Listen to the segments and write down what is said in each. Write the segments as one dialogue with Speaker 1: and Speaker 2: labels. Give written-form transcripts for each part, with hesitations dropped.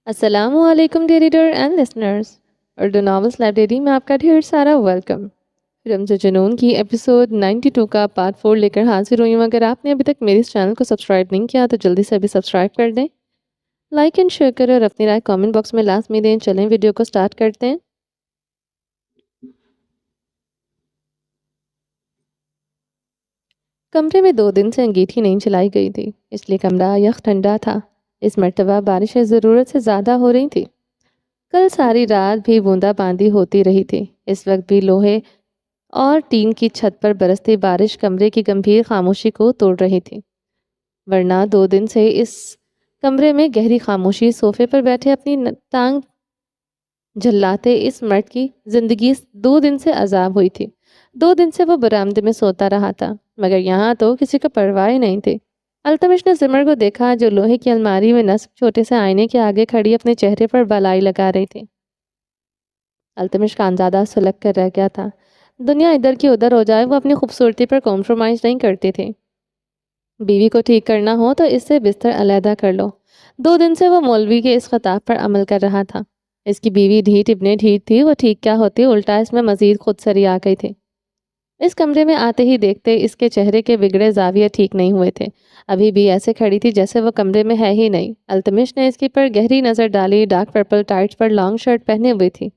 Speaker 1: السلام علیکم dear reader and listeners, Urdu novels library میں آپ کا ڈھیر سارا ویلکم۔ رمز جنون کی ایپیسوڈ 92 کا پارٹ 4 لے کر حاضر ہوئی ہوں۔ اگر آپ نے ابھی تک میری اس چینل کو سبسکرائب نہیں کیا تو جلدی سے ابھی سبسکرائب کر دیں، لائک اینڈ شیئر کریں اور اپنی رائے کامنٹ باکس میں لازمی دیں۔ چلیں ویڈیو کو سٹارٹ کرتے ہیں۔ کمرے میں 2 دن سے انگیٹھی نہیں چلائی گئی تھی، اس لیے کمرہ یخ ٹھنڈا تھا۔ اس مرتبہ بارشیں ضرورت سے زیادہ ہو رہی تھی۔ کل ساری رات بھی بوندا باندی ہوتی رہی تھی۔ اس وقت بھی لوہے اور ٹین کی چھت پر برستی بارش کمرے کی گمبھیر خاموشی کو توڑ رہی تھی، ورنہ 2 دن سے اس کمرے میں گہری خاموشی۔ صوفے پر بیٹھے اپنی ٹانگ جھلاتے اس مرد کی زندگی 2 دن سے عذاب ہوئی تھی۔ 2 دن سے وہ برآمدے میں سوتا رہا تھا، مگر یہاں تو کسی کو پرواہ ہی نہیں تھی۔ التمش نے زمر کو دیکھا جو لوہے کی الماری میں نصب چھوٹے سے آئینے کے آگے کھڑی اپنے چہرے پر بالائی لگا رہی تھی۔ التمش کانزادہ سلگ کر رہ گیا تھا۔ دنیا ادھر کی ادھر ہو جائے، وہ اپنی خوبصورتی پر کمپرومائز نہیں کرتی تھی۔ بیوی کو ٹھیک کرنا ہو تو اس سے بستر علیحدہ کر لو۔ 2 دن سے وہ مولوی کے اس خطاب پر عمل کر رہا تھا۔ اس کی بیوی ڈھیٹ ابن ڈھیٹ تھی، وہ ٹھیک کیا ہوتی، الٹا اس میں مزید خود سری آ گئی تھی۔ اس کمرے میں آتے ہی دیکھتے اس کے چہرے کے بگڑے زاویے ٹھیک نہیں ہوئے تھے۔ ابھی بھی ایسے کھڑی تھی جیسے وہ کمرے میں ہے ہی نہیں۔ التمش نے اس کی پر گہری نظر ڈالی، ڈارک پرپل ٹائٹس پر لانگ شرٹ پہنے ہوئی تھی،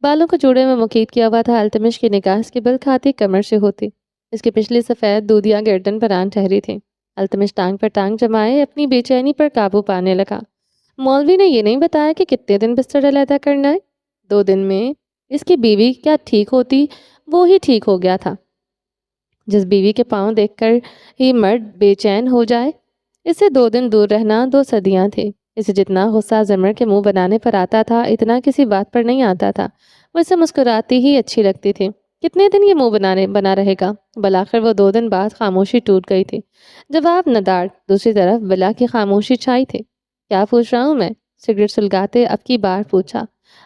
Speaker 1: بالوں کو جوڑے میں مکیت کیا ہوا تھا۔ التمش کی نگاہ اس کی بل کھاتی کمر سے ہوتی، اس کی پچھلی سفید دودھیا گردن پر آن ٹھہری تھی۔ التمش ٹانگ پر ٹانگ جمائے اپنی بے چینی پر قابو پانے لگا۔ مولوی نے یہ نہیں بتایا کہ کتنے دن بستر علیحدہ کرنا ہے؟ 2 دن میں اس کی بیوی کیا ٹھیک ہوتی؟ وہ ہی ٹھیک ہو گیا تھا۔ جس بیوی کے پاؤں دیکھ کر ہی مرد بے چین ہو جائے، اس سے 2 دن دور رہنا 2 صدیاں تھے۔ اسے جتنا غصہ زمر کے منہ بنانے پر آتا تھا، اتنا کسی بات پر نہیں آتا تھا۔ وہ اسے مسکراتی ہی اچھی لگتی تھی۔ کتنے دن یہ منہ بنا رہے گا؟ بلاخر وہ 2 دن بعد خاموشی ٹوٹ گئی تھی۔ جواب ندارد۔ دوسری طرف بلا کی خاموشی چھائی تھی۔ کیا پوچھ رہا ہوں میں؟ سگریٹ سلگاتے اب کی بار پوچھا۔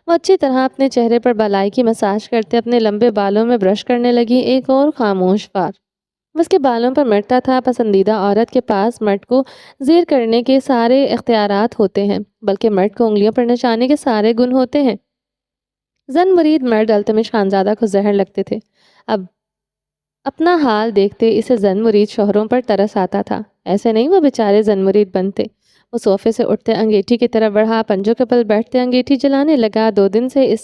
Speaker 1: وہ اچھی طرح اپنے چہرے پر بالائی کی مساج کرتے اپنے لمبے بالوں میں برش کرنے لگی۔ ایک اور خاموش بار۔ اس کے بالوں پر مرتا تھا۔ پسندیدہ عورت کے پاس مرد کو زیر کرنے کے سارے اختیارات ہوتے ہیں، بلکہ مرد کو انگلیوں پر نچانے کے سارے گن ہوتے ہیں۔ زن مرید مرد التمش خانزادہ کو زہر لگتے تھے۔ اب اپنا حال دیکھتے اسے زن مرید شوہروں پر ترس آتا تھا۔ ایسے نہیں وہ بیچارے زن مرید بنتے۔ وہ صوفے سے اٹھتے انگیٹھی کی طرف بڑھا، پنجوں کے بل بیٹھتے انگیٹھی جلانے لگا۔ 2 دن سے اس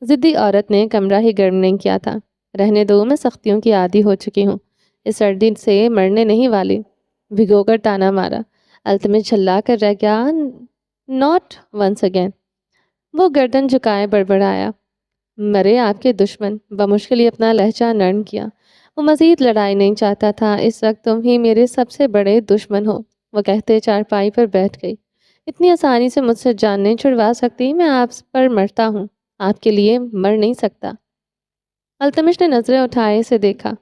Speaker 1: ضدی عورت نے کمرہ ہی گرم نہیں کیا تھا۔ رہنے دو، میں سختیوں کی عادی ہو چکی ہوں، اس سردی سے مرنے نہیں والی۔ بھگو کر تانا مارا۔ التمش جھلا کر رہ گیا۔ Not once again. وہ گردن جھکائے بڑبڑایا۔ مرے آپ کے دشمن۔ بمشکل ہی اپنا لہجہ نرم کیا۔ وہ مزید لڑائی نہیں چاہتا تھا۔ اس وقت تم ہی میرے سب سے بڑے دشمن ہو، وہ کہتے چارپائی پر بیٹھ گئی۔ اتنی آسانی سے مجھ سے جان نہیں چھڑوا سکتی، میں آپ پر مرتا ہوں، آپ کے لیے مر نہیں سکتا۔ التمش نے نظریں اٹھائے اسے دیکھا۔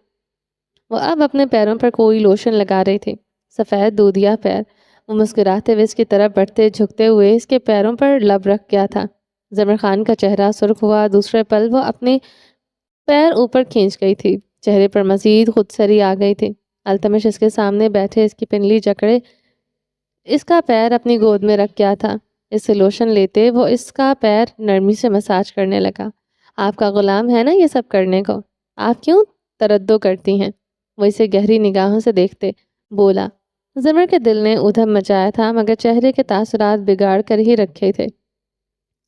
Speaker 1: وہ اب اپنے پیروں پر کوئی لوشن لگا رہی تھی، سفید دودھیا پیر۔ وہ مسکراتے ہوئے اس کی طرف بڑھتے جھکتے ہوئے اس کے پیروں پر لب رکھ گیا تھا۔ زمر خان کا چہرہ سرخ ہوا۔ دوسرے پل وہ اپنے پیر اوپر کھینچ گئی تھی، چہرے پر مزید خودسری آ گئی تھی۔ التمش اس کے سامنے بیٹھے اس کی پنڈلی جکڑے اس کا پیر اپنی گود میں رکھ گیا تھا۔ اس سے لوشن لیتے وہ اس کا پیر نرمی سے مساج کرنے لگا۔ آپ کا غلام ہے نا یہ سب کرنے کو، آپ کیوں تردد کرتی ہیں؟ وہ اسے گہری نگاہوں سے دیکھتے بولا۔ زمر کے دل نے ادھم مچایا تھا، مگر چہرے کے تاثرات بگاڑ کر ہی رکھے تھے۔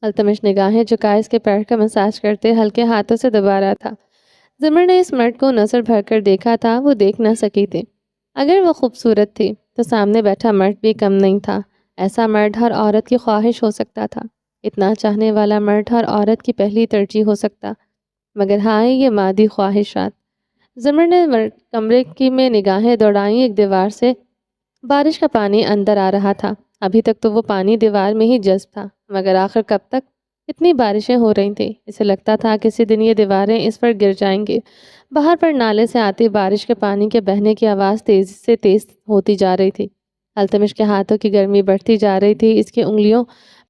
Speaker 1: التمش نگاہیں جھکائے اس کے پیر کا مساج کرتے ہلکے ہاتھوں سے دبا رہا تھا۔ زمر نے اس مرد کو نظر بھر کر دیکھا تھا، وہ دیکھ نہ سکی تھی۔ اگر وہ خوبصورت تھی تو سامنے بیٹھا مرد بھی کم نہیں تھا۔ ایسا مرد ہر عورت کی خواہش ہو سکتا تھا، اتنا چاہنے والا مرد ہر عورت کی پہلی ترجیح ہو سکتا، مگر ہائے یہ مادی خواہشات۔ زمر نے کمرے کی میں نگاہیں دوڑائیں۔ ایک دیوار سے بارش کا پانی اندر آ رہا تھا۔ ابھی تک تو وہ پانی دیوار میں ہی جذب تھا، مگر آخر کب تک؟ اتنی بارشیں ہو رہی تھیں، اسے لگتا تھا کسی دن یہ دیواریں اس پر گر جائیں گی۔ باہر پر نالے سے آتی بارش کے پانی کے بہنے کی آواز تیزی سے تیز ہوتی جا رہی تھی۔ التمش کے ہاتھوں کی گرمی بڑھتی جا رہی تھی، اس کی انگلیوں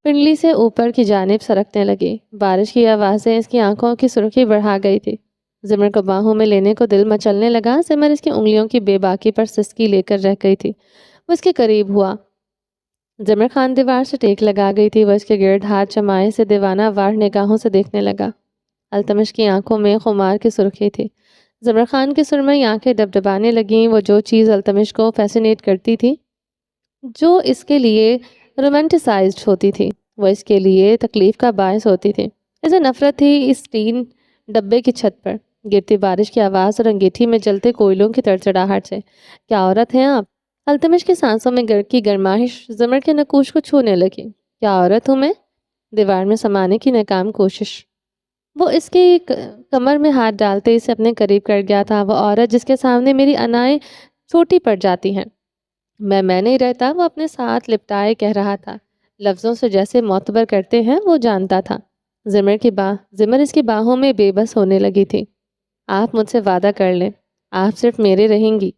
Speaker 1: پنڈلی سے اوپر کی جانب سرکنے لگی۔ بارش کی آوازیں اس کی آنکھوں کی سرخی بڑھا گئی تھی۔ زمر کو باہوں میں لینے کو دل مچلنے لگا۔ زمر اس کی انگلیوں کی بے باکی پر سسکی لے کر رہ گئی تھی۔ وہ اس کے قریب ہوا۔ زمر خان دیوار سے ٹیک لگا گئی تھی، وہ اس کے گرد ہاتھ جمائے سے دیوانہ وار نگاہوں سے دیکھنے لگا۔ التمش کی آنکھوں میں خمار کی سرخی تھی۔ زمر خان کی سرمئی آنکھیں ڈبڈبانے لگیں، وہ جو چیز التمش کو فیسینیٹ کرتی تھی، جو اس کے لیے رومانٹیسائزڈ ہوتی تھی، وہ اس کے لیے تکلیف کا باعث ہوتی تھی۔ اسے نفرت تھی اس ٹین ڈبے کی چھت پر گرتی بارش کی آواز اور انگیٹھی میں جلتے کوئلوں کی تڑتڑاہٹ سے۔ کیا عورت ہیں آپ؟ التمش کی سانسوں میں کی گرمائش زمر کے نقوش کو چھونے لگی۔ کیا عورت ہوں میں؟ دیوار میں سمانے کی ناکام کوشش۔ وہ اس کی کمر میں ہاتھ ڈالتے اسے اپنے قریب کر گیا تھا۔ وہ عورت جس کے سامنے میری انائیں چھوٹی پڑ جاتی ہیں، میں نہیں رہتا، وہ اپنے ساتھ لپٹائے کہہ رہا تھا، لفظوں سے جیسے معتبر کرتے ہیں وہ جانتا تھا۔ زمر اس کی باہوں میں بے بس ہونے لگی تھی۔ آپ مجھ سے وعدہ کر لیں، آپ صرف میرے رہیں گی،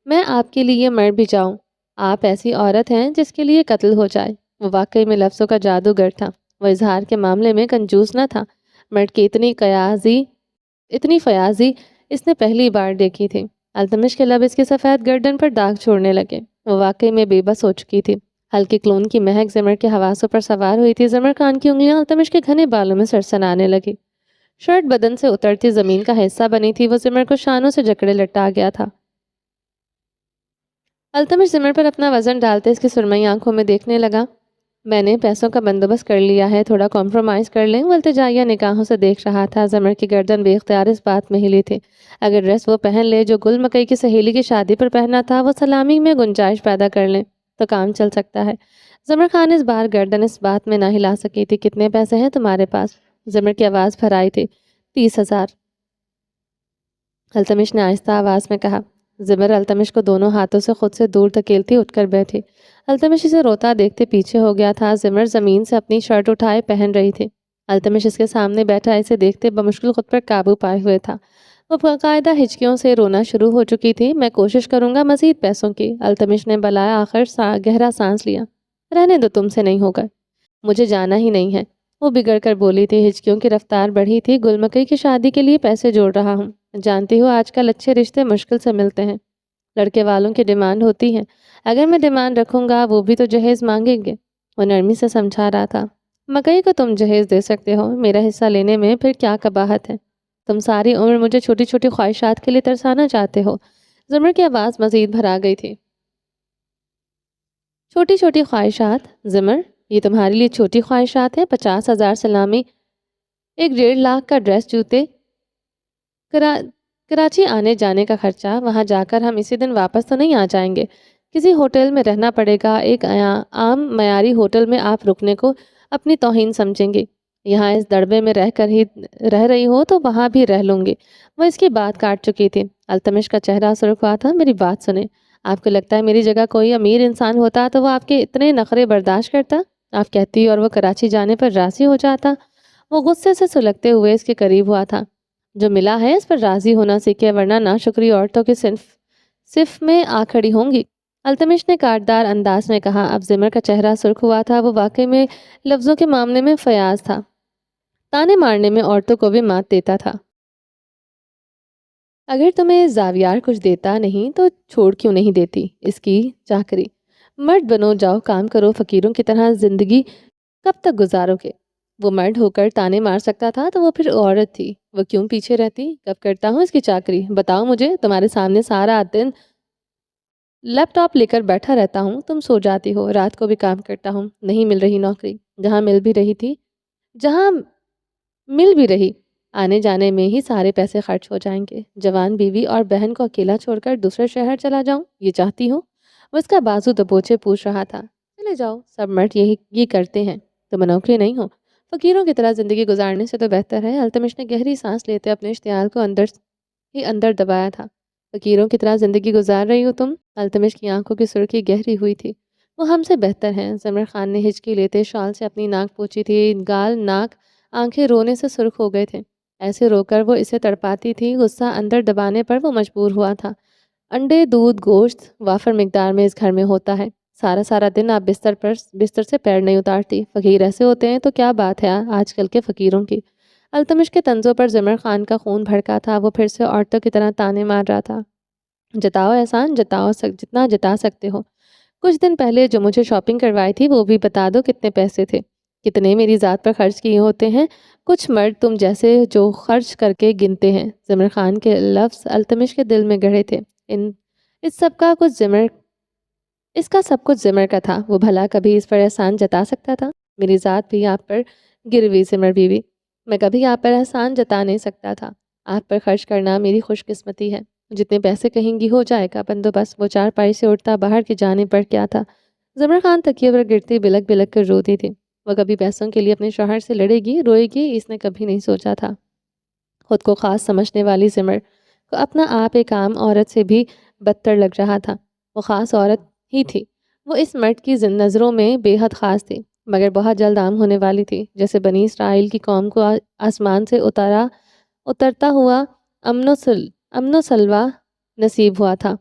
Speaker 1: میں آپ کے لیے مر بھی جاؤں۔ آپ ایسی عورت ہیں جس کے لیے قتل ہو جائے۔ وہ واقعی میں لفظوں کا جادوگر تھا۔ وہ اظہار کے معاملے میں کنجوس نہ تھا۔ مرد کی اتنی فیاضی اس نے پہلی بار دیکھی تھی۔ التمش کے لب اس کی سفید گردن پر داغ چھوڑنے لگے۔ وہ واقعی میں بے بس ہو چکی تھی۔ ہلکی کلون کی مہک زمر کے حواسوں پر سوار ہوئی تھی۔ زمر خان کی انگلیاں التمش کے گھنے بالوں میں سرسنانے لگی۔ شرٹ بدن سے اترتی زمین کا حصہ بنی تھی۔ وہ زمر کو شانوں سے جکڑے لٹا گیا تھا۔ التمش زمر پر اپنا وزن ڈالتے اس کی سرمئی آنکھوں میں دیکھنے لگا۔ میں نے پیسوں کا بندوبست کر لیا ہے، تھوڑا کمپرومائز کر لیں۔ وہ التجائیہ نگاہوں سے دیکھ رہا تھا۔ زمر کی گردن بے اختیار اس بات میں ہلی تھی۔ اگر ڈریس وہ پہن لے جو گل مکئی کی سہیلی کی شادی پر پہنا تھا، وہ سلامی میں گنجائش پیدا کر لیں تو کام چل سکتا ہے۔ زمر خان اس بار گردن اس بات میں نہ ہلا سکی تھی۔ کتنے پیسے ہیں تمہارے پاس؟ زمر کی آواز بھر آئی تھی۔ 30,000۔ التمش نے آہستہ آواز میں کہا۔ زمر التمش کو دونوں ہاتھوں سے خود سے دور دھکیلتی اٹھ کر بیٹھی۔ التمش اسے روتا دیکھتے پیچھے ہو گیا تھا۔ زمر زمین سے اپنی شرٹ اٹھائے پہن رہی تھی۔ التمش اس کے سامنے بیٹھا اسے دیکھتے بمشکل خود پر قابو پائے ہوئے تھا۔ وہ باقاعدہ ہچکیوں سے رونا شروع ہو چکی تھی۔ میں کوشش کروں گا مزید پیسوں کی۔ التمش نے بلائے آخر گہرا سانس لیا۔ رہنے دو، تم سے نہیں ہوگا، مجھے جانا ہی نہیں ہے، وہ بگڑ کر بولی تھی۔ ہچکیوں کی رفتار بڑھی تھی۔ گل مکئی کی شادی کے لیے پیسے جوڑ رہا ہوں، جانتی ہو آج کل اچھے رشتے مشکل سے ملتے ہیں، لڑکے والوں کی ڈیمانڈ ہوتی ہے۔ اگر میں ڈیمانڈ رکھوں گا وہ بھی تو جہیز مانگیں گے، وہ نرمی سے سمجھا رہا تھا۔ مکئی کو تم جہیز دے سکتے ہو، میرا حصہ لینے میں پھر کیا قباحت ہے؟ تم ساری عمر مجھے چھوٹی چھوٹی خواہشات کے لیے ترسانا چاہتے ہو۔ زمر کی آواز مزید بھرا گئی تھی۔ چھوٹی چھوٹی خواہشات؟ زمر، یہ تمہارے لیے چھوٹی خواہشات ہیں؟ 50,000 سلامی، 1.5 لاکھ کا ڈریس، جوتے، کراچی آنے جانے کا خرچہ، وہاں جا کر ہم اسی دن واپس تو نہیں آ جائیں گے، کسی ہوٹل میں رہنا پڑے گا، ایک عام معیاری ہوٹل میں آپ رکنے کو اپنی توہین سمجھیں گے، یہاں اس دڑبے میں رہ رہی ہو تو وہاں بھی رہ لوں گی۔ وہ اس کی بات کاٹ چکی تھی۔ التمش کا چہرہ سرخ ہوا تھا۔ میری بات سنیں، آپ کو لگتا ہے میری جگہ کوئی امیر انسان ہوتا تو وہ آپ کے اتنے نخرے برداشت کرتا؟ آپ کہتی اور وہ کراچی جانے پر راضی ہو جاتا؟ وہ غصے سے سلگتے ہوئے اس کے قریب ہوا تھا۔ جو ملا ہے اس پر راضی ہونا سیکھے، ورنہ ناشکری عورتوں کے صف میں آ کھڑی ہوں گی، التمش نے کاٹدار انداز میں کہا۔ اب زمر کا چہرہ سرخ ہوا تھا۔ وہ واقعی میں لفظوں کے معاملے میں فیاض تھا، تانے مارنے میں عورتوں کو بھی مات دیتا تھا۔ اگر تمہیں زاویار کچھ دیتا نہیں تو چھوڑ کیوں نہیں دیتی اس کی چاکری؟ مرد بنو، جاؤ کام کرو، فقیروں کی طرح زندگی کب تک گزارو گے؟ وہ مرد ہو کر تانے مار سکتا تھا تو وہ پھر عورت تھی، وہ کیوں پیچھے رہتی؟ کب کرتا ہوں اس کی چاکری؟ بتاؤ مجھے، تمہارے سامنے سارا دن لیپ ٹاپ لے کر بیٹھا رہتا ہوں، تم سو جاتی ہو، رات کو بھی کام کرتا ہوں، نہیں مل رہی نوکری، جہاں مل بھی رہی آنے جانے میں ہی سارے پیسے خرچ ہو جائیں گے، جوان بیوی اور بہن کو اکیلا چھوڑ کر دوسرے شہر چلا جاؤں، یہ چاہتی ہوں؟ وہ اس کا بازو دبوچے پوچھ رہا تھا۔ چلے جاؤ، سب مرد یہ کرتے ہیں، تم نوکری نہیں ہو، فقیروں کی طرح زندگی گزارنے سے تو بہتر ہے۔ التمش نے گہری سانس لیتے اپنے اشتعال کو اندر دبایا تھا۔ فقیروں کی طرح زندگی گزار رہی ہو تم؟ التمش کی آنکھوں کی سرخی گہری ہوئی تھی۔ وہ ہم سے بہتر ہیں۔ زمر خان نے ہچکی لیتے شال سے اپنی ناک پوچھی تھی، گال، ناک، آنکھیں رونے سے سرخ ہو گئے تھے، ایسے رو کر وہ اسے تڑپاتی تھی۔ غصہ اندر دبانے پر وہ مجبور ہوا تھا۔ انڈے، دودھ، گوشت وافر مقدار میں اس گھر میں ہوتا ہے، سارا دن آپ بستر سے پیر نہیں اتارتی، فقیر ایسے ہوتے ہیں تو کیا بات ہے آج کل کے فقیروں کی؟ التمش کے طنزوں پر زمر خان کا خون بھڑکا تھا۔ وہ پھر سے عورتوں کی طرح تانے مار رہا تھا۔ جتاؤ احسان، جتنا جتا سکتے ہو، کچھ دن پہلے جو مجھے شاپنگ کروائی تھی وہ بھی بتا دو کتنے پیسے تھے، کتنے میری ذات پر خرچ کیے ہوتے ہیں؟ کچھ مرد تم جیسے جو خرچ کر کے گنتے ہیں۔ زمر خان کے لفظ التمش کے دل میں گڑھے تھے۔ ان اس سب کا کچھ زمر اس کا سب کچھ زمر کا تھا، وہ بھلا کبھی اس پر احسان جتا سکتا تھا؟ میری ذات بھی آپ پر گروی زمر بیوی، میں کبھی آپ پر احسان جتا نہیں سکتا تھا۔ آپ پر خرچ کرنا میری خوش قسمتی ہے۔ جتنے پیسے کہیں گی ہو جائے گا بندوبست۔ وہ چارپائی سے اٹھتا باہر کی جانب بڑھ گیا تھا۔ زمر خان تکیے پر گرتی بلک بلک کر روتی تھی۔ وہ کبھی پیسوں کے لیے اپنے شوہر سے لڑے گی، روئے گی، اس نے کبھی نہیں سوچا تھا۔ خود کو خاص سمجھنے والی زمر کو اپنا آپ ایک عام عورت سے بھی بدتر لگ رہا تھا۔ وہ خاص عورت ہی تھی، وہ اس مرد کی نظروں میں بے حد خاص تھی، مگر بہت جلد عام ہونے والی تھی، جیسے بنی اسرائیل کی قوم کو آسمان سے اترتا ہوا امن و سلوہ نصیب ہوا تھا۔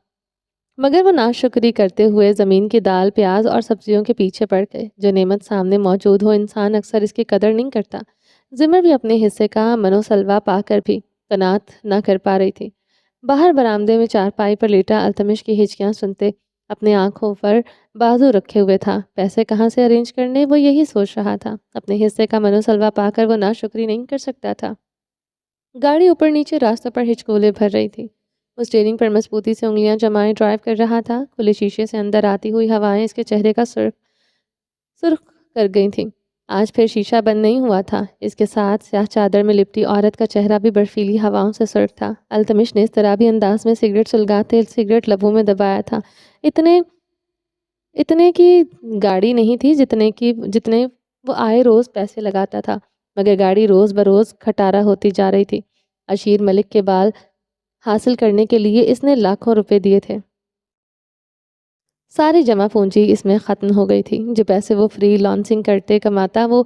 Speaker 1: مگر وہ ناشکری کرتے ہوئے زمین کی دال، پیاز اور سبزیوں کے پیچھے پڑ گئے۔ جو نعمت سامنے موجود ہو انسان اکثر اس کی قدر نہیں کرتا۔ زمر بھی اپنے حصے کا من و سلوہ پا کر بھی قناعت نہ کر پا رہی تھی۔ باہر برآمدے میں چارپائی پر لیٹا التمش کی ہچکیاں سنتے اپنے آنکھوں پر بازو رکھے ہوئے تھا۔ پیسے کہاں سے ارینج کرنے، وہ یہی سوچ رہا تھا۔ اپنے حصے کا من و سلوہ پا کر وہ ناشکری نہیں کر سکتا تھا۔ گاڑی اوپر نیچے راستوں پر ہچکولے بھر رہی تھی۔ وہ اسٹیئرنگ پر مضبوطی سے انگلیاں جمائے ڈرائیو کر رہا تھا۔ کھلے شیشے سے اندر آتی ہوئی ہوائیں اس کے چہرے کا سرخ کر گئی تھیں۔ آج پھر شیشہ بند نہیں ہوا تھا۔ اس کے ساتھ سیاہ چادر میں لپٹی عورت کا چہرہ بھی برفیلی ہواؤں سے سرخ تھا۔ التمش نے اضطرابی انداز میں سگریٹ سلگاتے سگریٹ لبوں میں دبایا تھا۔ اتنے کی گاڑی نہیں تھی جتنے وہ آئے روز پیسے لگاتا تھا، مگر گاڑی روز بروز کھٹارا ہوتی جا رہی تھی۔ اشیر ملک کے بال حاصل کرنے کے لیے اس نے لاکھوں روپے دیے تھے۔ ساری جمع پونجی اس میں ختم ہو گئی تھی۔ جو پیسے وہ فری لانسنگ کرتے کماتا وہ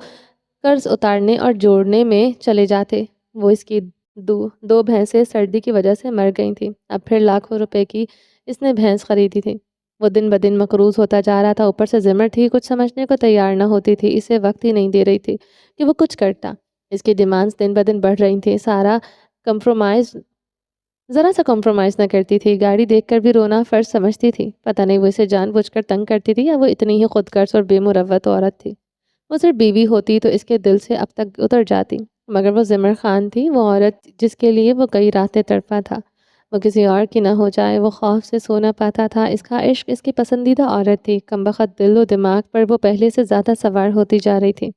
Speaker 1: قرض اتارنے اور جوڑنے میں چلے جاتے۔ وہ اس کی دو بھینسیں سردی کی وجہ سے مر گئی تھیں۔ اب پھر لاکھوں روپے کی اس نے بھینس خریدی تھی۔ وہ دن بدن مقروض ہوتا جا رہا تھا۔ اوپر سے زمر تھی، کچھ سمجھنے کو تیار نہ ہوتی تھی، اسے وقت ہی نہیں دے رہی تھی کہ وہ کچھ کرتا۔ اس کی ڈیمانڈز دن بدن بڑھ رہی تھیں۔ ذرا سا کمپرومائز نہ کرتی تھی۔ گاڑی دیکھ کر بھی رونا فرض سمجھتی تھی۔ پتہ نہیں وہ اسے جان بوجھ کر تنگ کرتی تھی یا وہ اتنی ہی خود غرض اور بے مروت عورت تھی۔ وہ صرف بیوی ہوتی تو اس کے دل سے اب تک اتر جاتی، مگر وہ زمر خان تھی، وہ عورت جس کے لیے وہ کئی راتیں تڑپا تھا۔ وہ کسی اور کی نہ ہو جائے، وہ خوف سے سو نہ پاتا تھا۔ اس کا عشق اس کی پسندیدہ عورت تھی۔ کمبخت دل و دماغ پر وہ پہلے سے زیادہ سوار ہوتی جا رہی تھی۔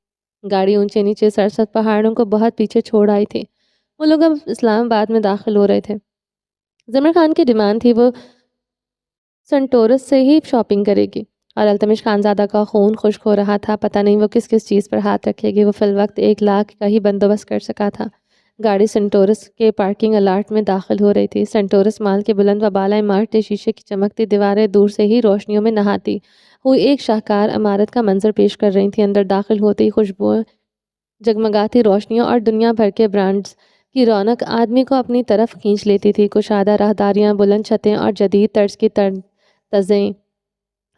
Speaker 1: گاڑی اونچے نیچے سرسبز پہاڑوں کو بہت پیچھے چھوڑ آئی تھی۔ وہ لوگ اب اسلام آباد میں داخل ہو رہے تھے۔ زمر خان کی ڈیمانڈ تھی وہ سنٹورس سے ہی شاپنگ کرے گی، اور التمش خانزادہ کا خون خشک ہو رہا تھا۔ پتہ نہیں وہ کس کس چیز پر ہاتھ رکھے گی۔ وہ فی الوقت 1 لاکھ کا ہی بندوبست کر سکا تھا۔ گاڑی سنٹورس کے پارکنگ الاٹ میں داخل ہو رہی تھی۔ سنٹورس مال کے بلند و بالا عمارتیں، شیشے کی چمکتی دیواریں دور سے ہی روشنیوں میں نہاتی ہوئی ایک شاہکار عمارت کا منظر پیش کر رہی تھی۔ اندر داخل ہوتے ہی خوشبوئیں، جگمگاتی روشنیوں اور دنیا بھر کے برانڈز کی رونق آدمی کو اپنی طرف کھینچ لیتی تھی۔ کشادہ راہداریاں، بلند چھتیں اور جدید طرز کی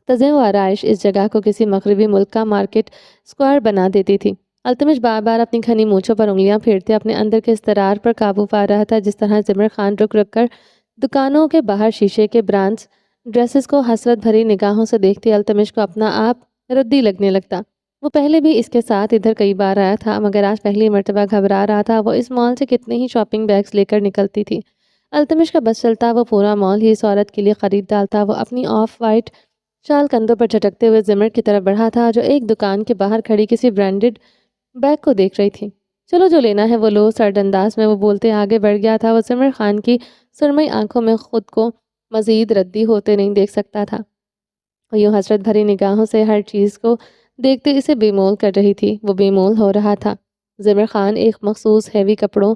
Speaker 1: تزئین و آرائش اس جگہ کو کسی مغربی ملک کا مارکیٹ سکوائر بنا دیتی تھی۔ التمش بار بار اپنی گھنی مونچھوں پر انگلیاں پھیرتے اپنے اندر کے اضطرار پر قابو پا رہا تھا۔ جس طرح زمر خان رک رک کر دکانوں کے باہر شیشے کے برانڈز ڈریسز کو حسرت بھری نگاہوں سے دیکھتی، التمش کو اپنا آپ ردی لگنے لگتا۔ وہ پہلے بھی اس کے ساتھ ادھر کئی بار آیا تھا، مگر آج پہلی مرتبہ گھبرا رہا تھا۔ وہ اس مال سے کتنے ہی شاپنگ بیگز لے کر نکلتی تھی۔ التمش کا بس چلتا وہ پورا مال ہی اس عورت کے لیے خرید ڈالتا۔ وہ اپنی آف وائٹ شال کندھوں پر جھٹکتے ہوئے زمر کی طرف بڑھا تھا، جو ایک دکان کے باہر کھڑی کسی برانڈڈ بیگ کو دیکھ رہی تھی۔ چلو جو لینا ہے وہ لو، سرد انداز میں وہ بولتے آگے بڑھ گیا تھا۔ وہ زمر خان کی سرمئی آنکھوں میں خود کو مزید ردی ہوتے نہیں دیکھ سکتا تھا۔ وہ یوں حسرت بھری نگاہوں سے ہر چیز کو دیکھتے اسے بے مول کر رہی تھی۔ وہ بے مول ہو رہا تھا۔ زمر خان ایک مخصوص ہیوی کپڑوں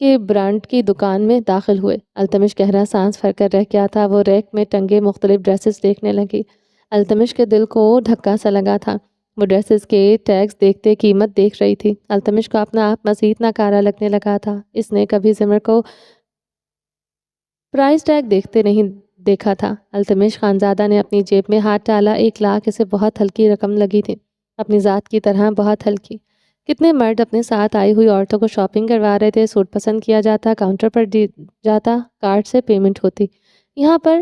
Speaker 1: کے برانڈ کی دکان میں داخل ہوئے۔ التمش گہرا سانس بھر کر رہ گیا تھا۔ وہ ریک میں ٹنگے مختلف ڈریسز دیکھنے لگی۔ التمش کے دل کو دھکا سا لگا تھا۔ وہ ڈریسز کے ٹیگز دیکھتے قیمت دیکھ رہی تھی۔ التمش کو اپنا آپ مزید ناکارہ لگنے لگا تھا۔ اس نے کبھی زمر کو پرائز ٹیگ دیکھتے نہیں دیکھا تھا۔ التمش خانزادہ نے اپنی جیب میں ہاتھ ڈالا۔ 1 لاکھ اسے بہت ہلکی رقم لگی تھی، اپنی ذات کی طرح بہت ہلکی۔ کتنے مرد اپنے ساتھ آئی ہوئی عورتوں کو شاپنگ کروا رہے تھے۔ سوٹ پسند کیا جاتا، کاؤنٹر پر دی جاتا، کارڈ سے پیمنٹ ہوتی۔ یہاں پر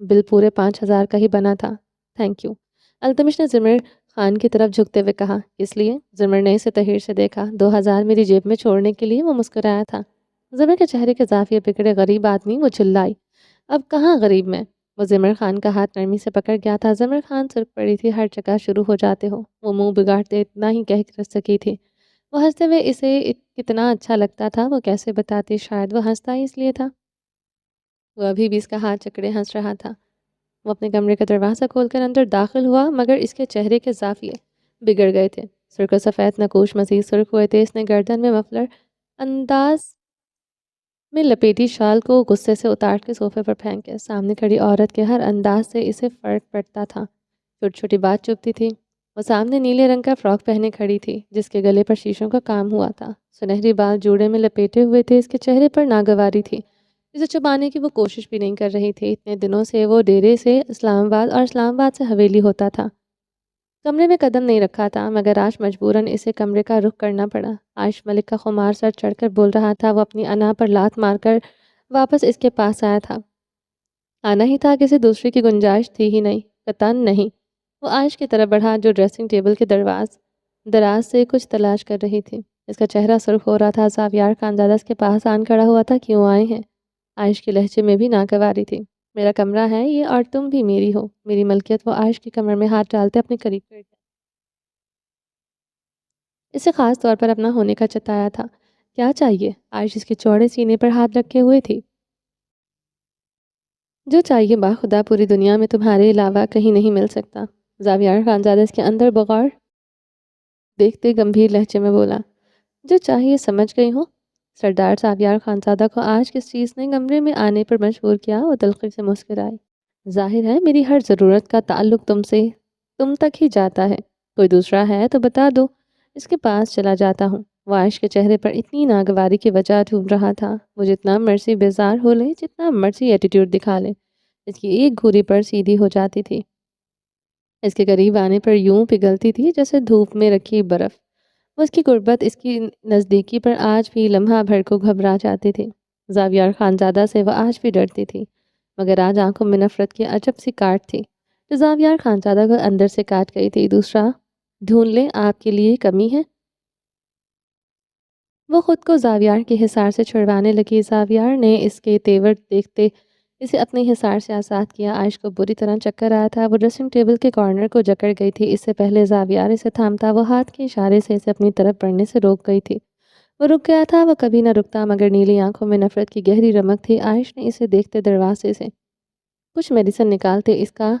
Speaker 1: بل پورے 5,000 کا ہی بنا تھا۔ Thank you. التمش نے زمر خان کی طرف جھکتے ہوئے کہا۔ اس لیے؟ زمر نے اسے تحیر سے دیکھا۔ 2,000 میری جیب میں چھوڑنے کے لیے؟ وہ مسکرایا تھا۔ زمر کے چہرے کے زاویے بگڑے۔ غریب آدمی، وہ چلائی۔ اب کہاں غریب میں؟ وہ زمر خان کا ہاتھ نرمی سے پکڑ گیا تھا۔ زمر خان سرک پڑی تھی۔ ہر جگہ شروع ہو جاتے ہو۔ وہ منہ بگاڑتے اتنا ہی کہہ کر سکی تھی۔ وہ ہنستے ہوئے اسے کتنا اچھا لگتا تھا وہ کیسے بتاتی، شاید وہ ہنستا ہی اس لیے تھا۔ وہ ابھی بھی اس کا ہاتھ جکڑے ہنس رہا تھا۔ وہ اپنے کمرے کا دروازہ کھول کر اندر داخل ہوا، مگر اس کے چہرے کے زاویے بگڑ گئے تھے۔ سرخ و سفید نقوش مزید سرخ ہوئے تھے۔ اس نے گردن میں مفلر انداز میں لپیٹی شال کو غصے سے اتار کے صوفے پر پھینک کے سامنے کھڑی عورت کے ہر انداز سے اسے فرق پڑتا تھا۔ چھوٹی چھوٹی بات چبھتی تھی۔ وہ سامنے نیلے رنگ کا فراک پہنے کھڑی تھی جس کے گلے پر شیشوں کا کام ہوا تھا۔ سنہری بال جوڑے میں لپیٹے ہوئے تھے۔ اس کے چہرے پر ناگواری تھی۔ اسے چھپانے کی وہ کوشش بھی نہیں کر رہی تھی۔ اتنے دنوں سے وہ ڈیرے سے اسلام آباد اور اسلام آباد سے حویلی ہوتا تھا۔ کمرے میں قدم نہیں رکھا تھا، مگر آج مجبوراً اسے کمرے کا رخ کرنا پڑا۔ عائش ملک کا خمار سر چڑھ کر بول رہا تھا۔ وہ اپنی انا پر لات مار کر واپس اس کے پاس آیا تھا۔ آنا ہی تھا، کسی دوسرے کی گنجائش تھی ہی نہیں، قطعاً نہیں۔ وہ عائش کی طرف بڑھا جو ڈریسنگ ٹیبل کے دراز سے کچھ تلاش کر رہی تھی۔ اس کا چہرہ سرخ ہو رہا تھا۔ زاویار خانزادہ اس کے پاس آن کھڑا ہوا تھا۔ کیوں آئے ہیں؟ عائش کے لہجے میں بھی ناگواری تھی۔ میرا کمرہ ہے یہ اور تم بھی میری ہو، میری ملکیت۔ وہ عائش کے کمر میں ہاتھ ڈالتے اپنے قریب کر گیا۔ اسے خاص طور پر اپنا ہونے کا چتایا تھا۔ کیا چاہیے؟ عائش اس کے چوڑے سینے پر ہاتھ رکھے ہوئے تھی۔ جو چاہیے باخدا پوری دنیا میں تمہارے علاوہ کہیں نہیں مل سکتا۔ زاویار خانزادہ اس کے اندر بغور دیکھتے گمبھیر لہجے میں بولا۔ جو چاہیے سمجھ گئی ہوں۔ سردار زاویار خانزادہ کو آج کس چیز نے کمرے میں آنے پر مجبور کیا؟ وہ تلخی سے مسکرائی۔ ظاہر ہے میری ہر ضرورت کا تعلق تم تک ہی جاتا ہے۔ کوئی دوسرا ہے تو بتا دو، اس کے پاس چلا جاتا ہوں۔ وہ عائش کے چہرے پر اتنی ناگواری کی وجہ ڈھونڈ رہا تھا۔ وہ جتنا مرضی بیزار ہو لے، جتنا مرضی ایٹیٹیوڈ دکھا لے، اس کی ایک گھوری پر سیدھی ہو جاتی تھی۔ اس کے قریب آنے پر یوں پگھلتی تھی جیسے دھوپ میں رکھی برف۔ وہ اس کی قربت، اس کی نزدیکی پر آج بھی لمحہ بھر کو گھبرا جاتی تھی۔ زاویار خانزادہ سے وہ آج بھی ڈرتی تھی، مگر آج آنکھوں میں نفرت کی عجب سی کاٹ تھی جو زاویار خانزادہ کو اندر سے کاٹ گئی تھی۔ دوسرا ڈھونڈ لیں، آپ کے لیے کمی ہے؟ وہ خود کو زاویار کے حصار سے چھڑوانے لگی۔ زاویار نے اس کے تیور دیکھتے اسے اپنے حصار سے آزاد کیا۔ عائش کو بری طرح چکر آیا تھا۔ وہ ڈریسنگ ٹیبل کے کارنر کو جکڑ گئی تھی۔ اس سے پہلے زاویار اسے تھامتا، وہ ہاتھ کے اشارے سے اسے اپنی طرف بڑھنے سے روک گئی تھی۔ وہ رک گیا تھا، وہ کبھی نہ رکتا، مگر نیلی آنکھوں میں نفرت کی گہری رمق تھی۔ عائش نے اسے دیکھتے دروازے سے کچھ میڈیسن نکالتے اس کا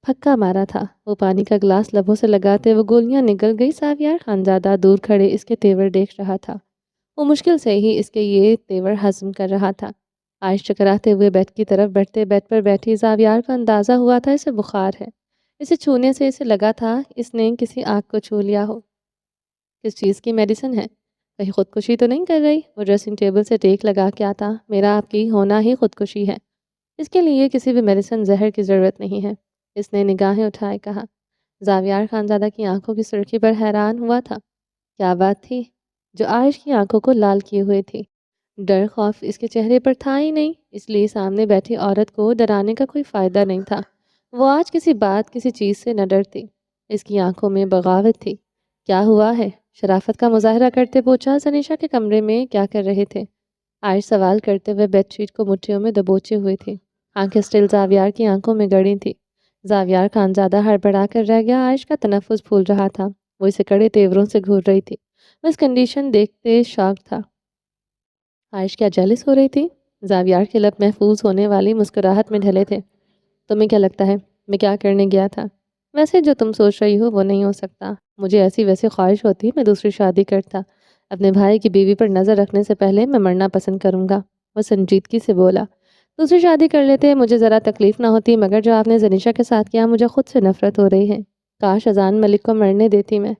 Speaker 1: پھکا مارا تھا۔ وہ پانی کا گلاس لبوں سے لگاتے وہ گولیاں نگل گئی۔ زاویار خانزادہ دور کھڑے اس کے تیور دیکھ رہا تھا۔ وہ مشکل سے ہی اس کے یہ تیور ہضم کر رہا تھا۔ عائش چکراتے ہوئے بیڈ کی طرف بڑھتے بیڈ پر بیٹھی۔ زاویار کو اندازہ ہوا تھا اسے بخار ہے۔ اسے چھونے سے اسے لگا تھا اس نے کسی آگ کو چھو لیا ہو۔ کس چیز کی میڈیسن ہے؟ کہیں خودکشی تو نہیں کر رہی؟ وہ ڈریسنگ ٹیبل سے ٹیک لگا کے آتا۔ میرا آپ کی ہونا ہی خودکشی ہے۔ اس کے لیے کسی بھی میڈیسن زہر کی ضرورت نہیں ہے، اس نے نگاہیں اٹھائے کہا۔ زاویار خانزادہ کی آنکھوں کی سرخی پر حیران ہوا تھا۔ کیا بات تھی جو عائش کی آنکھوں کو لال کیے ہوئے تھی؟ ڈر خوف اس کے چہرے پر تھا ہی نہیں، اس لیے سامنے بیٹھی عورت کو ڈرانے کا کوئی فائدہ نہیں تھا۔ وہ آج کسی بات کسی چیز سے نہ ڈرتی۔ اس کی آنکھوں میں بغاوت تھی۔ کیا ہوا ہے؟ شرافت کا مظاہرہ کرتے پوچھا۔ زنیشا کے کمرے میں کیا کر رہے تھے؟ عائش سوال کرتے ہوئے بیڈ شیٹ کو مٹھیوں میں دبوچے ہوئے تھی۔ آنکھیں سٹل زاویار کی آنکھوں میں گڑی تھی۔ زاویار خانزادہ ہڑبڑا کر رہ گیا۔ عائش کا تنفس پھول رہا تھا۔ وہ اسے کڑے تیوروں سے گھور رہی تھی۔ وہ اس کنڈیشن دیکھتے شاک تھا۔ عائش کیا جیلس ہو رہی تھی؟ زاویار کے لب محفوظ ہونے والی مسکراہٹ میں ڈھلے تھے۔ تمہیں کیا لگتا ہے میں کیا کرنے گیا تھا؟ ویسے جو تم سوچ رہی ہو وہ نہیں ہو سکتا۔ مجھے ایسی ویسی خواہش ہوتی میں دوسری شادی کرتا۔ اپنے بھائی کی بیوی پر نظر رکھنے سے پہلے میں مرنا پسند کروں گا۔ وہ سنجیدگی سے بولا۔ دوسری شادی کر لیتے، مجھے ذرا تکلیف نہ ہوتی، مگر جو آپ نے زنیشا کے ساتھ کیا مجھے خود سے نفرت ہو رہی ہے۔ کاش اذان ملک کو مرنے دیتی میں،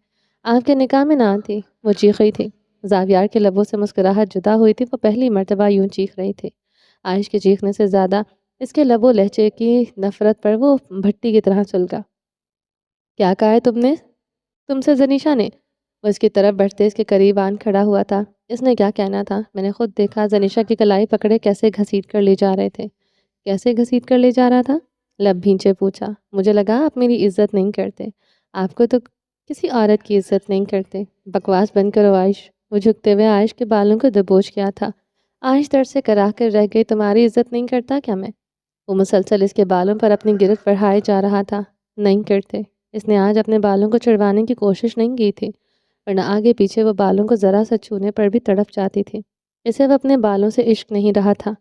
Speaker 1: آپ کے نکاح میں نہ آتی۔ وہ چیخ رہی تھی۔ زاویار کے لبوں سے مسکراہٹ جدا ہوئی تھی۔ وہ پہلی مرتبہ یوں چیخ رہی تھی۔ عائش کے چیخنے سے زیادہ اس کے لب و لہجے کی نفرت پر وہ بھٹی کی طرح سلگا۔ کیا کہا ہے تم نے؟ تم سے زنیشا نے؟ وہ اس کی طرف بڑھتے اس کے قریب آن کھڑا ہوا تھا۔ اس نے کیا کہنا تھا؟ میں نے خود دیکھا۔ زنیشا کی کلائی پکڑے کیسے گھسیٹ کر لے جا رہے تھے۔ کیسے گھسیٹ کر لے جا رہا تھا؟ لب بھینچے پوچھا۔ مجھے لگا آپ میری عزت نہیں کرتے، آپ کو تو کسی عورت کی عزت نہیں کرتے۔ بکواس بند کرو عائش۔ وہ جھکتے ہوئے عائش کے بالوں کو دبوچ کیا تھا۔ عائش در سے کرا کر رہ گئی، تمہاری عزت نہیں کرتا کیا میں؟ وہ مسلسل اس کے بالوں پر اپنی گرفت بڑھائے جا رہا تھا۔ نہیں کرتے۔ اس نے آج اپنے بالوں کو چھڑوانے کی کوشش نہیں کی تھی، ورنہ آگے پیچھے وہ بالوں کو ذرا سا چھونے پر بھی تڑپ جاتی تھی۔ اسے اب اپنے بالوں سے عشق نہیں رہا تھا،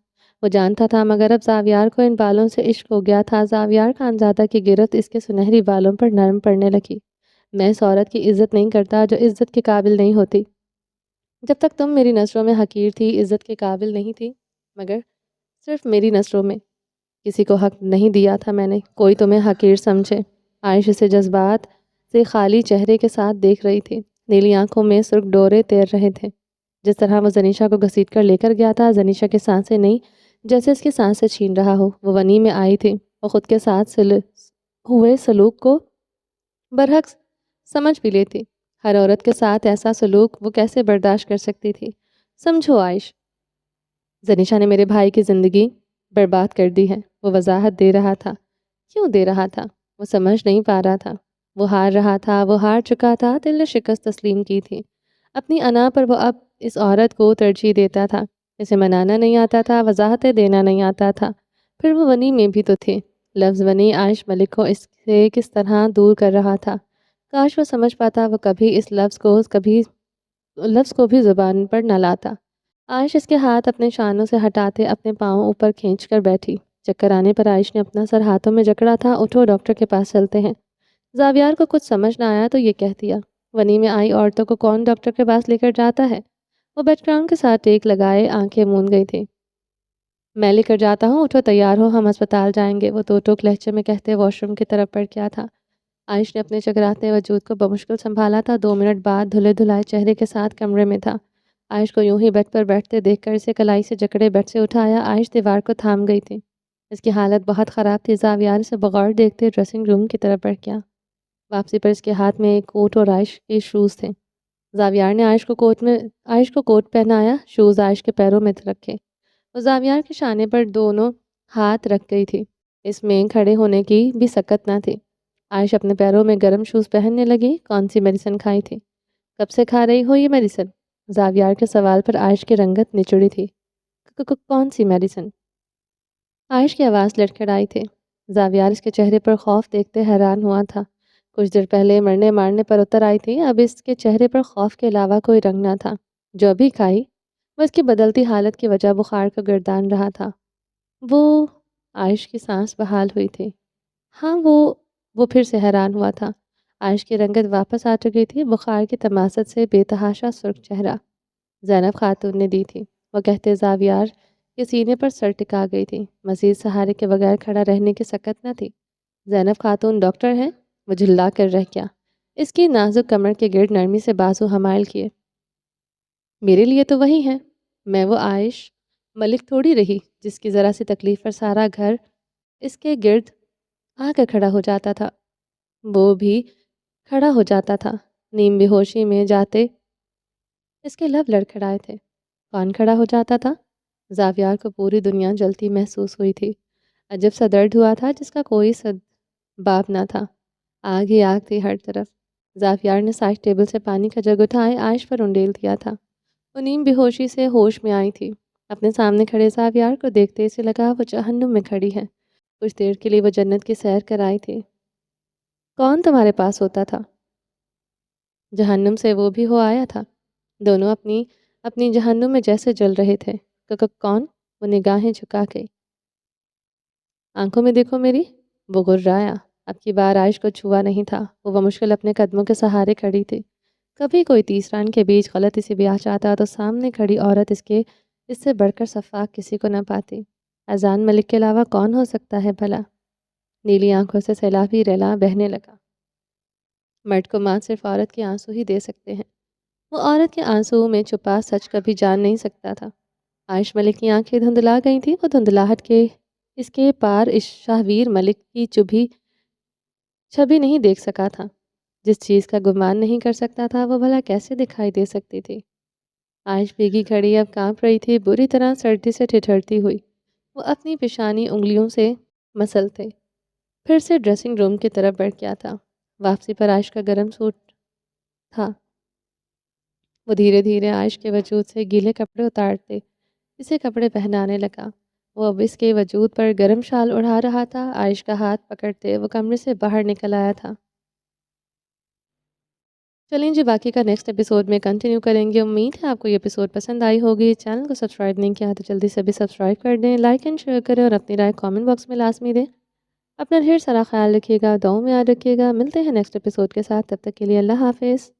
Speaker 1: وہ جانتا تھا، مگر اب زاویار کو ان بالوں سے عشق ہو گیا تھا۔ زاویار خانزادہ کی گرفت اس کے سنہری بالوں پر نرم پڑنے لگی۔ میں اس عورت کی عزت نہیں کرتا جو عزت کے قابل نہیں ہوتی۔ جب تک تم میری نظروں میں حقیر تھی، عزت کے قابل نہیں تھی، مگر صرف میری نظروں میں۔ کسی کو حق نہیں دیا تھا میں نے، کوئی تمہیں حقیر سمجھے۔ عائش اسے جذبات سے خالی چہرے کے ساتھ دیکھ رہی تھی۔ نیلی آنکھوں میں سرخ ڈورے تیر رہے تھے۔ جس طرح وہ زنیشا کو گھسیٹ کر لے کر گیا تھا، زنیشا کی سانسیں نہیں، جیسے اس کی سانسیں چھین رہا ہو۔ وہ ونی میں آئی تھی، وہ خود کے ساتھ ہوئے سلوک کو برحق سمجھ بھی لیتی۔ ہر عورت کے ساتھ ایسا سلوک وہ کیسے برداشت کر سکتی تھی؟ سمجھو عائش، زنیشا نے میرے بھائی کی زندگی برباد کر دی ہے۔ وہ وضاحت دے رہا تھا۔ کیوں دے رہا تھا؟ وہ سمجھ نہیں پا رہا تھا۔ وہ ہار رہا تھا، وہ ہار چکا تھا، دل نے شکست تسلیم کی تھی۔ اپنی انا پر وہ اب اس عورت کو ترجیح دیتا تھا۔ اسے منانا نہیں آتا تھا، وضاحتیں دینا نہیں آتا تھا۔ پھر وہ ونی میں بھی تو تھے۔ لفظ ونی عائش ملک کو اس سے کس طرح دور کر رہا تھا۔ کاش وہ سمجھ پاتا، وہ کبھی اس لفظ کو بھی زبان پر نہ لاتا۔ عائش اس کے ہاتھ اپنے شانوں سے ہٹاتے اپنے پاؤں اوپر کھینچ کر بیٹھی۔ چکر آنے پر عائش نے اپنا سر ہاتھوں میں جکڑا تھا۔ اٹھو، ڈاکٹر کے پاس چلتے ہیں۔ زاویار کو کچھ سمجھ نہ آیا تو یہ کہہ دیا، ونی میں آئی عورتوں کو کون ڈاکٹر کے پاس لے کر جاتا ہے؟ وہ بیک گراؤنڈ کے ساتھ ٹیک لگائے آنکھیں موند گئی تھی۔ میں لے کر جاتا ہوں، اٹھو تیار ہو، ہم اسپتال جائیں گے، وہ تو ٹوک لہجے میں کہتے واش روم کی طرف بڑھ گیا تھا۔ عائش نے اپنے چکراتے وجود کو بمشکل سنبھالا تھا۔ 2 منٹ بعد دھلے دھلائے چہرے کے ساتھ کمرے میں تھا۔ عائش کو یوں ہی بیڈ پر بیٹھتے دیکھ کر اسے کلائی سے جکڑے بیڈ سے اٹھایا۔ عائش دیوار کو تھام گئی تھی، اس کی حالت بہت خراب تھی۔ زاویار سے بغور دیکھتے ڈریسنگ روم کی طرف بڑھ گیا۔ واپسی پر اس کے ہاتھ میں ایک کوٹ اور عائش کے شوز تھے۔ زاویار نے عائش کو کوٹ پہنایا، شوز عائش کے پیروں میں رکھے۔ وہ زاویار کے شانے پر دونوں ہاتھ رکھ گئی تھی، اس میں کھڑے ہونے کی بھی سکت نہ تھی۔ عائش اپنے پیروں میں گرم شوز پہننے لگی۔ کون سی میڈیسن کھائی تھی؟ کب سے کھا رہی ہو یہ میڈیسن؟ زاویار کے سوال پر عائش کی رنگت نچڑی تھی۔ کون سی میڈیسن؟ عائش کی آواز لڑکھڑائی تھی۔ زاویار اس کے چہرے پر خوف دیکھتے حیران ہوا تھا۔ کچھ دیر پہلے مرنے مارنے پر اتر آئی تھی، اب اس کے چہرے پر خوف کے علاوہ کوئی رنگ نہ تھا۔ جو ابھی کھائی، وہ اس کی بدلتی حالت کی وجہ بخار کا گردان رہا تھا۔ وہ عائش کی سانس بحال ہوئی تھی۔ ہاں وہ پھر سے حیران ہوا تھا۔ عائش کی رنگت واپس آ چکی تھی، بخار کی تماست سے بے تحاشا سرخ چہرہ۔ زینب خاتون نے دی تھی، وہ کہتے زاویار کے سینے پر سر ٹکا گئی تھی۔ مزید سہارے کے بغیر کھڑا رہنے کی سکت نہ تھی۔ زینب خاتون ڈاکٹر ہیں؟ وہ جھلا کر رہ گیا۔ اس کی نازک کمر کے گرد نرمی سے بازو حمائل کیے۔ میرے لیے تو وہی ہیں، میں وہ عائش ملک تھوڑی رہی جس کی ذرا سی تکلیف پر سارا گھر اس کے گرد آ کر کھڑا ہو جاتا تھا۔ وہ بھی کھڑا ہو جاتا تھا۔ نیم بے ہوشی میں جاتے اس کے لب لڑکھڑائے تھے۔ کون کھڑا ہو جاتا تھا؟ زاویار کو پوری دنیا جلتی محسوس ہوئی تھی۔ عجب سا درد ہوا تھا جس کا کوئی سبب نہ تھا۔ آگ ہی آگ تھی ہر طرف۔ زاویار نے سائڈ ٹیبل سے پانی کا جگ اٹھائے عائش پر انڈیل دیا تھا۔ وہ نیم بے ہوشی سے ہوش میں آئی تھی۔ اپنے سامنے کھڑے زاویار کو دیکھتے اسے لگا وہ جہنم میں کھڑی ہے۔ کچھ دیر کے لیے وہ جنت کی سیر کر آئی تھی۔ کون تمہارے پاس ہوتا تھا؟ جہنم سے وہ بھی ہو آیا تھا۔ دونوں اپنی جہنم میں جیسے جل رہے تھے۔ کون؟ وہ نگاہیں جھکا گئی۔ آنکھوں میں دیکھو میری۔ وہ غرایا۔ اب کی بار عائش کو چھوا نہیں تھا۔ وہ بمشکل اپنے قدموں کے سہارے کھڑی تھی۔ کبھی کوئی تیسرا ان کے بیچ غلطی سے بھی آ جاتا تو سامنے کھڑی عورت اس سے بڑھ کر شفاق کسی کو نہ پاتی۔ اذان ملک کے علاوہ کون ہو سکتا ہے بھلا؟ نیلی آنکھوں سے سیلابی ریلا بہنے لگا۔ مرد کو ماں صرف عورت کے آنسو ہی دے سکتے ہیں۔ وہ عورت کے آنسو میں چھپا سچ کبھی جان نہیں سکتا تھا۔ عائش ملک کی آنکھیں دھندلا گئی تھیں۔ وہ دھندلاہٹ کے اس کے پار شاہویر ملک کی چھبی نہیں دیکھ سکا تھا۔ جس چیز کا گمان نہیں کر سکتا تھا وہ بھلا کیسے دکھائی دے سکتی تھی؟ عائش بھیگی کھڑی اب کانپ رہی تھی، بری طرح سردی سے ٹھٹھرتی ہوئی۔ وہ اپنی پیشانی انگلیوں سے مسلتے پھر سے ڈریسنگ روم کی طرف بڑھ گیا تھا۔ واپسی پر عائش کا گرم سوٹ تھا۔ وہ دھیرے دھیرے عائش کے وجود سے گیلے کپڑے اتارتے اسے کپڑے پہنانے لگا۔ وہ اب اس کے وجود پر گرم شال اڑا رہا تھا۔ عائش کا ہاتھ پکڑتے وہ کمرے سے باہر نکل آیا تھا۔ چلیں جی، باقی کا نیکسٹ ایپیسوڈ میں کنٹینیو کریں گے۔ امید ہے آپ کو یہ ایپیسوڈ پسند آئی ہوگی۔ چینل کو سبسکرائب نہیں کیا تو جلدی سے بھی سبسکرائب کر دیں، لائک اینڈ شیئر کریں اور اپنی رائے کامنٹ باکس میں لازمی دیں۔ اپنا ڈھیر سارا خیال رکھیے گا، دعاؤں میں یاد رکھیے گا۔ ملتے ہیں نیکسٹ ایپیسوڈ کے ساتھ، تب تک کے لیے اللہ حافظ۔